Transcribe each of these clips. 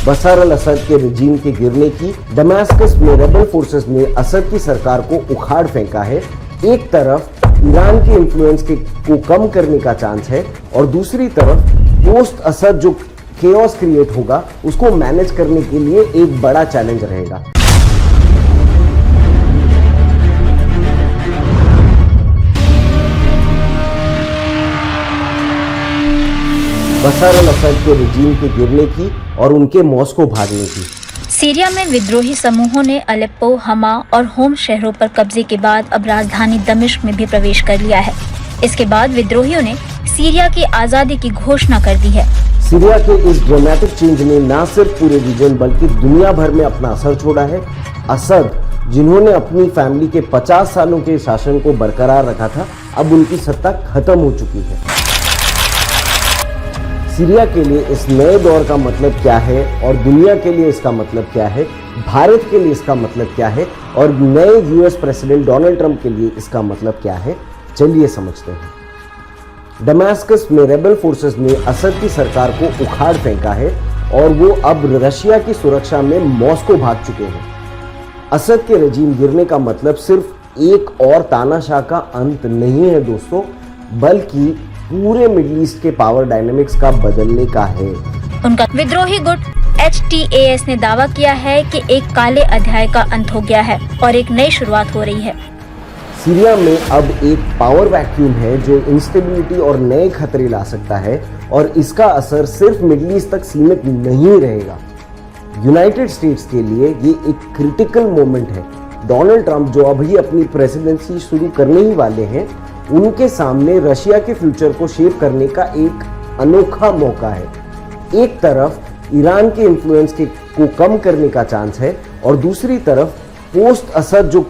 बशर अल असद के रिजीम के गिरने की, दमास्कस में रेबल फोर्सेस ने असद की सरकार को उखाड़ फेंका है। एक तरफ ईरान के इन्फ्लुएंस को कम करने का चांस है और दूसरी तरफ पोस्ट असद जो केओस क्रिएट होगा उसको मैनेज करने के लिए एक बड़ा चैलेंज रहेगा। बशर अल असद के रिजीम के गिरने की और उनके मॉस्को भागने की। सीरिया में विद्रोही समूहों ने अलेप्पो, हमा और होम शहरों पर कब्जे के बाद अब राजधानी दमिश्क में भी प्रवेश कर लिया है। इसके बाद विद्रोहियों ने सीरिया की आजादी की घोषणा कर दी है। सीरिया के इस ड्रामेटिक चेंज ने न सिर्फ पूरे रीजन बल्कि दुनिया भर में अपना असर छोड़ा है। असद, जिन्होंने अपनी फैमिली के 50 सालों के शासन को बरकरार रखा था, अब उनकी सत्ता खत्म हो चुकी है। सीरिया के लिए इस नए दौर का मतलब क्या है और दुनिया के लिए इसका मतलब क्या है, भारत के लिए इसका मतलब क्या है और नए यूएस प्रेसिडेंट डोनाल्ड ट्रंप के लिए इसका मतलब क्या है, चलिए समझते हैं। दमास्कस में रेबल फोर्सेस ने असद की सरकार को उखाड़ फेंका है और वो अब रशिया की सुरक्षा में मॉस्को भाग चुके हैं। असद के रजीम गिरने का मतलब सिर्फ एक और तानाशाह का अंत नहीं है दोस्तों, बल्कि पूरे मिडिल ईस्ट के पावर डायनामिक्स का बदलने का है। उनका विद्रोही गुट HTAS ने दावा किया है कि एक काले अध्याय का अंत हो गया है और एक नई शुरुआत हो रही है। सीरिया में अब एक पावर वैक्यूम है जो इंस्टेबिलिटी और नए खतरे ला सकता है और इसका असर सिर्फ मिडिल ईस्ट तक सीमित नहीं रहेगा। यूनाइटेड स्टेट्स के लिए ये एक क्रिटिकल मोमेंट है। डोनाल्ड ट्रंप जो अभी अपनी प्रेसिडेंसी शुरू करने ही वाले हैं, उनके सामने रशिया के फ्यूचर को शेप करने का एक अनोखा मौका है। एक तरफ ईरान के इन्फ्लुएंस को कम करने का चांस है और दूसरी तरफ पोस्ट असद जो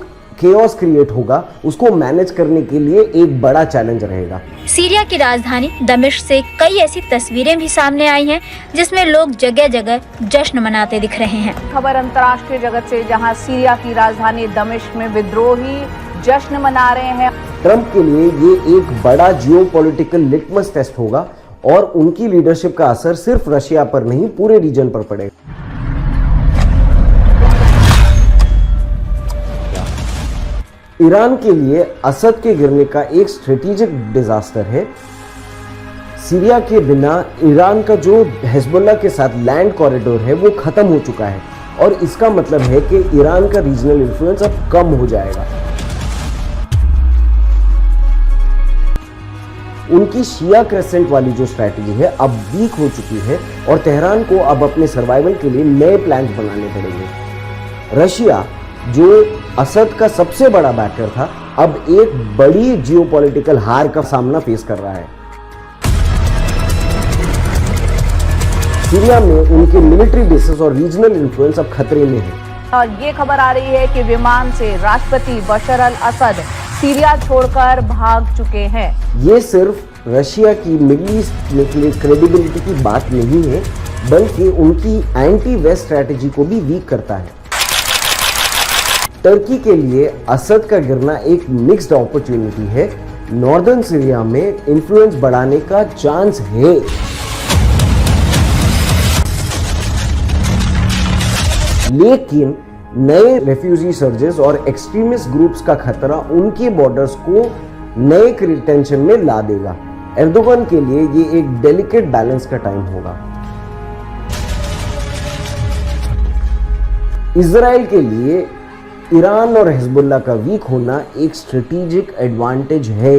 केओस क्रिएट होगा उसको मैनेज करने के लिए एक बड़ा चैलेंज रहेगा। सीरिया की राजधानी दमिश्क से कई ऐसी तस्वीरें भी सामने आई हैं जिसमें लोग जगह जगह जश्न मनाते दिख रहे हैं। खबर अंतर्राष्ट्रीय जगत से, जहां सीरिया की राजधानी दमिश्क में विद्रोही जश्न मना रहे हैं। ट्रंप के लिए ये एक बड़ा जियोपॉलिटिकल लिटमस टेस्ट होगा और उनकी लीडरशिप का असर सिर्फ रशिया पर नहीं पूरे रीजन पर पड़ेगा। ईरान के लिए असद के गिरने का एक स्ट्रेटेजिक डिजास्टर है। सीरिया के बिना ईरान का जो हिजबुल्लाह के साथ लैंड कॉरिडोर है वो खत्म हो चुका है और इसका मतलब है कि ईरान का रीजनल इन्फ्लुएंस अब कम हो जाएगा। उनकी शिया क्रेसेंट वाली जो स्ट्रैटेजी है अब वीक हो चुकी है और तेहरान को अब अपने सर्वाइवल के लिए नए प्लान्स बनाने पड़ेंगे। रशिया, जो असद का सबसे बड़ा बैकर था, अब एक बड़ी जियोपॉलिटिकल हार का सामना फेस कर रहा है। सीरिया में उनके मिलिट्री बेसेस और रीजनल इन्फ्लुएंस अब खतरे में है। और ये खबर आ रही है कि विमान से राष्ट्रपति बशर अल असद सीरिया छोड़कर भाग चुके हैं। ये सिर्फ रशिया की मिडिल ईस्ट में क्रेडिबिलिटी की बात नहीं है, बल्कि उनकी एंटी वेस्ट स्ट्रैटेजी को भी वीक करता है। टर्की के लिए असद का गिरना एक मिक्स्ड अपॉर्चुनिटी है। नॉर्दर्न सीरिया में इन्फ्लुएंस बढ़ाने का चांस है, लेकिन नए रेफ्यूजी सर्जेस और एक्सट्रीमिस्ट ग्रुप्स का खतरा उनके बॉर्डर्स को नए टेंशन में ला देगा। एर्दोगन के लिए ये एक डेलिकेट बैलेंस का टाइम होगा। इजराइल के लिए ईरान और हिजबुल्लाह का वीक होना एक स्ट्रेटेजिक एडवांटेज है,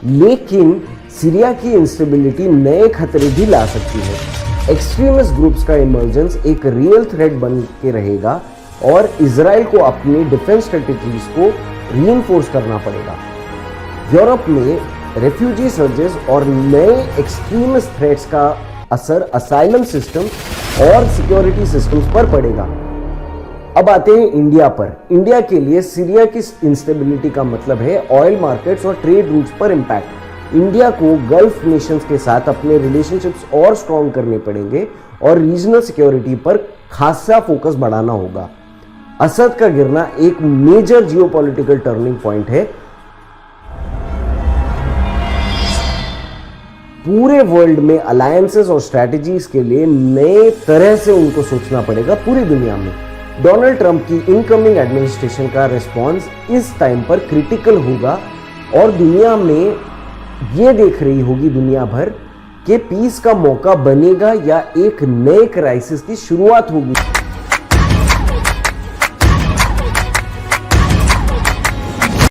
लेकिन सीरिया की इंस्टेबिलिटी नए खतरे भी ला सकती है। एक्सट्रीमिस्ट ग्रुप्स का इमर्जेंस एक रियल थ्रेट बन के रहेगा और इजराइल को अपनी डिफेंस स्ट्रेटेजीज को रीइंफोर्स करना पड़ेगा। यूरोप में रेफ्यूजी सर्जेस और नए एक्सट्रीमिस्ट थ्रेट्स का असर असाइलम सिस्टम और सिक्योरिटी सिस्टम्स पर पड़ेगा। अब आते हैं इंडिया पर। इंडिया के लिए सीरिया की इंस्टेबिलिटी का मतलब है ऑयल मार्केट्स और ट्रेड रूट्स पर इंपैक्ट। इंडिया को गल्फ नेशंस के साथ अपने रिलेशनशिप्स और स्ट्रॉन्ग करने पड़ेंगे और रीजनल सिक्योरिटी पर खासा फोकस बढ़ाना होगा। असद का गिरना एक मेजर जियोपॉलिटिकल टर्निंग पॉइंट है। पूरे वर्ल्ड में अलायंसेस और स्ट्रैटेजीज के लिए नए तरह से उनको सोचना पड़ेगा पूरी दुनिया में। डोनाल्ड ट्रंप की इनकमिंग एडमिनिस्ट्रेशन का रिस्पॉन्स इस टाइम पर क्रिटिकल होगा और दुनिया में ये देख रही होगी दुनिया भर कि पीस का मौका बनेगा या एक नए क्राइसिस की शुरुआत होगी।